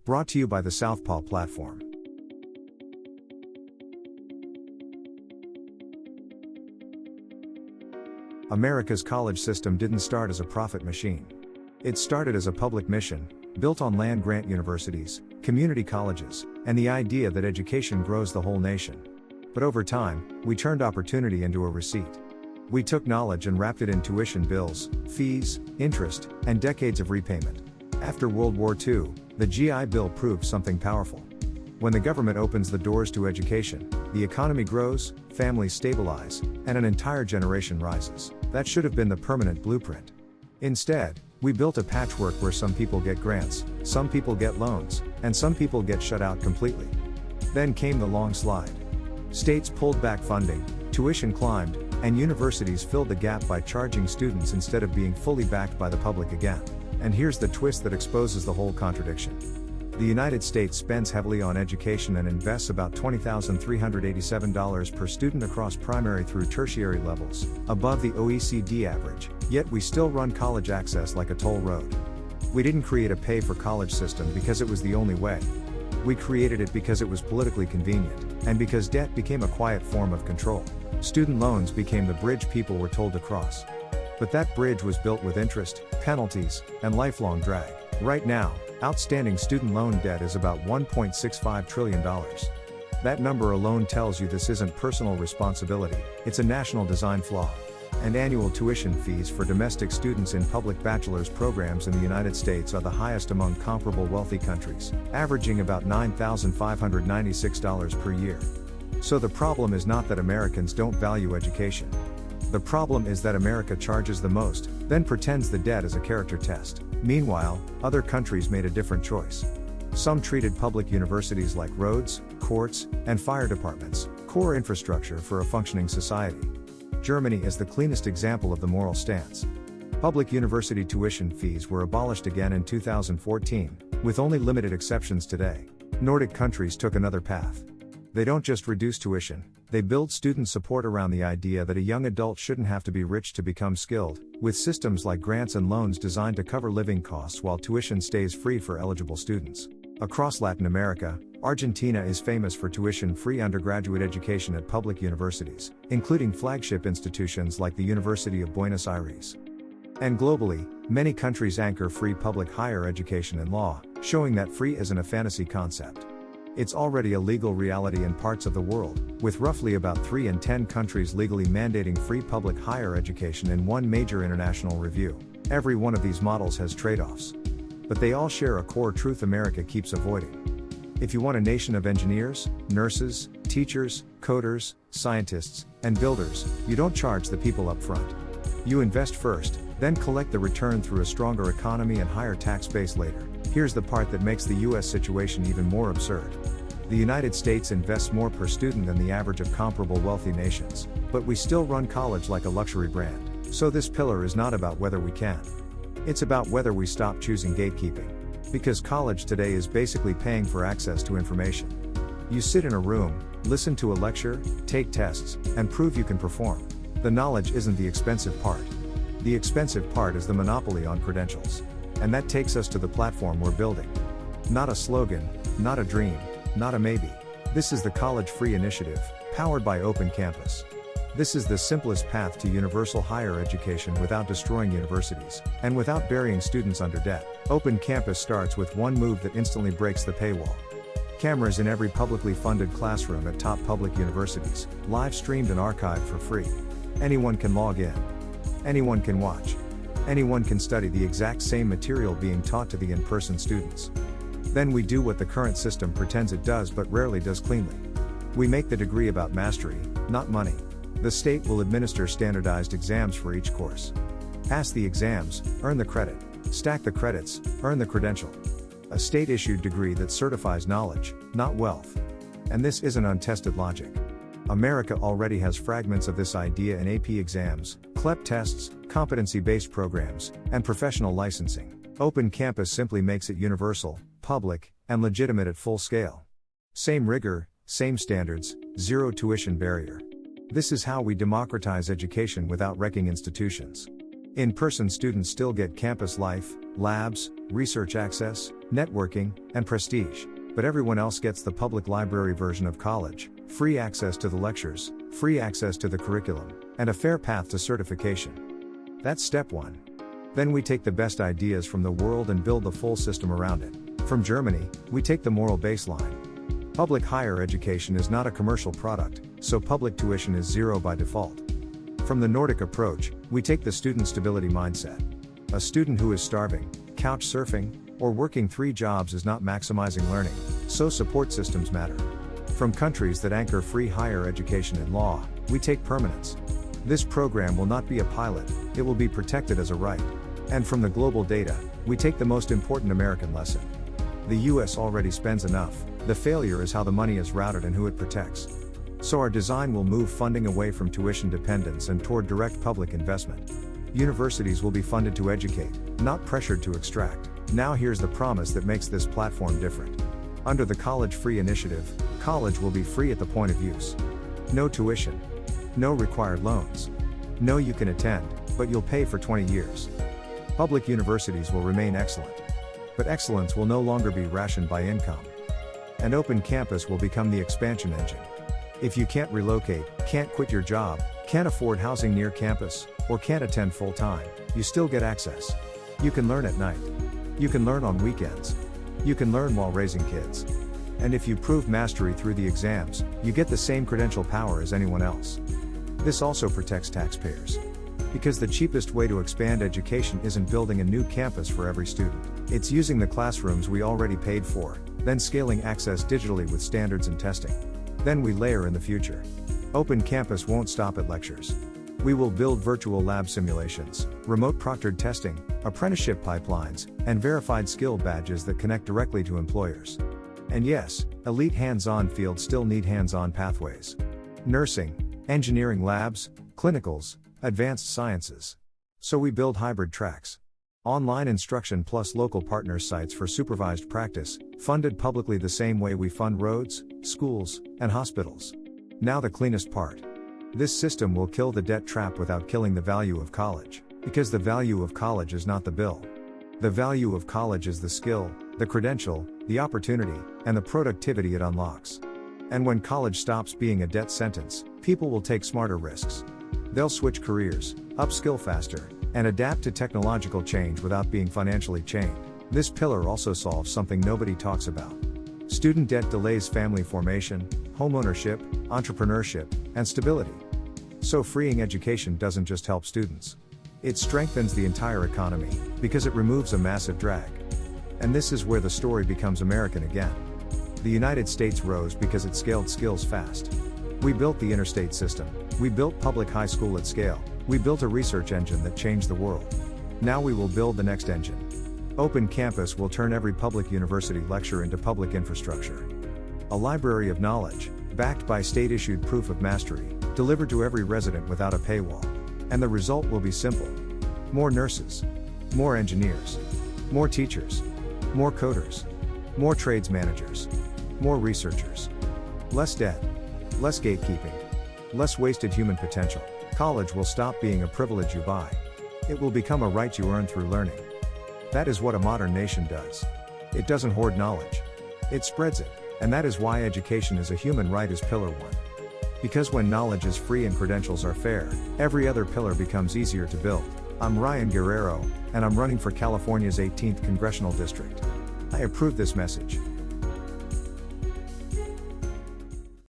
Brought to you by the Southpaw Platform. America's college system didn't start as a profit machine. It started as a public mission, built on land-grant universities, community colleges, and the idea that education grows the whole nation. But over time, we turned opportunity into a receipt. We took knowledge and wrapped it in tuition bills, fees, interest, and decades of repayment. After World War II, the GI Bill proved something powerful. When the government opens the doors to education, the economy grows, families stabilize, and an entire generation rises. That should have been the permanent blueprint. Instead, we built a patchwork where some people get grants, some people get loans, and some people get shut out completely. Then came the long slide. States pulled back funding, tuition climbed, and universities filled the gap by charging students instead of being fully backed by the public again. And here's the twist that exposes the whole contradiction. The United States spends heavily on education and invests about $20,387 per student across primary through tertiary levels, above the OECD average, yet we still run college access like a toll road. We didn't create a pay-for-college system because it was the only way. We created it because it was politically convenient, and because debt became a quiet form of control. Student loans became the bridge people were told to cross. But that bridge was built with interest, penalties, and lifelong drag. Right now, outstanding student loan debt is about $1.65 trillion. That number alone tells you this isn't personal responsibility, it's a national design flaw. And annual tuition fees for domestic students in public bachelor's programs in the United States are the highest among comparable wealthy countries, averaging about $9,596 per year. So the problem is not that Americans don't value education. The problem is that America charges the most, then pretends the debt is a character test. Meanwhile, other countries made a different choice. Some treated public universities like roads, courts, and fire departments, core infrastructure for a functioning society. Germany is the cleanest example of the moral stance. Public university tuition fees were abolished again in 2014, with only limited exceptions today. Nordic countries took another path. They don't just reduce tuition, they build student support around the idea that a young adult shouldn't have to be rich to become skilled, with systems like grants and loans designed to cover living costs while tuition stays free for eligible students. Across Latin America, Argentina is famous for tuition-free undergraduate education at public universities, including flagship institutions like the University of Buenos Aires. And globally, many countries anchor free public higher education in law, showing that free isn't a fantasy concept. It's already a legal reality in parts of the world, with roughly about 3 in 10 countries legally mandating free public higher education in one major international review. Every one of these models has trade-offs. But they all share a core truth America keeps avoiding. If you want a nation of engineers, nurses, teachers, coders, scientists, and builders, you don't charge the people up front. You invest first, then collect the return through a stronger economy and higher tax base later. Here's the part that makes the US situation even more absurd. The United States invests more per student than the average of comparable wealthy nations, but we still run college like a luxury brand. So this pillar is not about whether we can. It's about whether we stop choosing gatekeeping. Because college today is basically paying for access to information. You sit in a room, listen to a lecture, take tests, and prove you can perform. The knowledge isn't the expensive part. The expensive part is the monopoly on credentials. And that takes us to the platform we're building. Not a slogan, not a dream, not a maybe. This is the College Free Initiative, powered by Open Campus. This is the simplest path to universal higher education without destroying universities, and without burying students under debt. Open Campus starts with one move that instantly breaks the paywall. Cameras in every publicly funded classroom at top public universities, live streamed and archived for free. Anyone can log in. Anyone can watch. Anyone can study the exact same material being taught to the in-person students. Then we do what the current system pretends it does but rarely does cleanly. We make the degree about mastery, not money. The state will administer standardized exams for each course. Pass the exams, earn the credit. Stack the credits, earn the credential. A state-issued degree that certifies knowledge, not wealth. And this isn't untested logic. America already has fragments of this idea in AP exams, CLEP tests, competency-based programs, and professional licensing. Open Campus simply makes it universal, public, and legitimate at full scale. Same rigor, same standards, zero tuition barrier. This is how we democratize education without wrecking institutions. In-person students still get campus life, labs, research access, networking, and prestige. But everyone else gets the public library version of college, free access to the lectures, free access to the curriculum, and a fair path to certification. That's step 1. Then we take the best ideas from the world and build the full system around it. From Germany, we take the moral baseline. Public higher education is not a commercial product, so public tuition is zero by default. From the Nordic approach, we take the student stability mindset. A student who is starving, couch surfing, or working 3 jobs is not maximizing learning, so support systems matter. From countries that anchor free higher education in law, we take permanence. This program will not be a pilot, it will be protected as a right. And from the global data, we take the most important American lesson. The US already spends enough, the failure is how the money is routed and who it protects. So our design will move funding away from tuition dependence and toward direct public investment. Universities will be funded to educate, not pressured to extract. Now here's the promise that makes this platform different. Under the College Free Initiative, college will be free at the point of use. No tuition. No required loans. No, you can attend, but you'll pay for 20 years. Public universities will remain excellent. But excellence will no longer be rationed by income. An open campus will become the expansion engine. If you can't relocate, can't quit your job, can't afford housing near campus, or can't attend full time, you still get access. You can learn at night. You can learn on weekends. You can learn while raising kids. And if you prove mastery through the exams, you get the same credential power as anyone else. This also protects taxpayers. Because the cheapest way to expand education isn't building a new campus for every student. It's using the classrooms we already paid for, then scaling access digitally with standards and testing. Then we layer in the future. Open campus won't stop at lectures. We will build virtual lab simulations, remote proctored testing, apprenticeship pipelines, and verified skill badges that connect directly to employers. And yes, elite hands-on fields still need hands-on pathways. Nursing, engineering labs, clinicals, advanced sciences. So we build hybrid tracks. Online instruction plus local partner sites for supervised practice, funded publicly the same way we fund roads, schools, and hospitals. Now the cleanest part. This system will kill the debt trap without killing the value of college. Because the value of college is not the bill. The value of college is the skill, the credential, the opportunity, and the productivity it unlocks. And when college stops being a debt sentence, people will take smarter risks. They'll switch careers, upskill faster, and adapt to technological change without being financially chained. This pillar also solves something nobody talks about. Student debt delays family formation, homeownership, entrepreneurship, and stability. So freeing education doesn't just help students. It strengthens the entire economy, because it removes a massive drag. And this is where the story becomes American again. The United States rose because it scaled skills fast. We built the interstate system. We built public high school at scale. We built a research engine that changed the world. Now we will build the next engine. Open campus will turn every public university lecture into public infrastructure. A library of knowledge, backed by state-issued proof of mastery, delivered to every resident without a paywall. And the result will be simple. More nurses. More engineers. More teachers. More coders. More trades managers. More researchers. Less debt. Less gatekeeping. Less wasted human potential. College will stop being a privilege you buy. It will become a right you earn through learning. That is what a modern nation does. It doesn't hoard knowledge. It spreads it. And that is why education as a human right is pillar 1. Because when knowledge is free and credentials are fair, every other pillar becomes easier to build. I'm Ryan Guerrero, and I'm running for California's 18th Congressional District. I approve this message.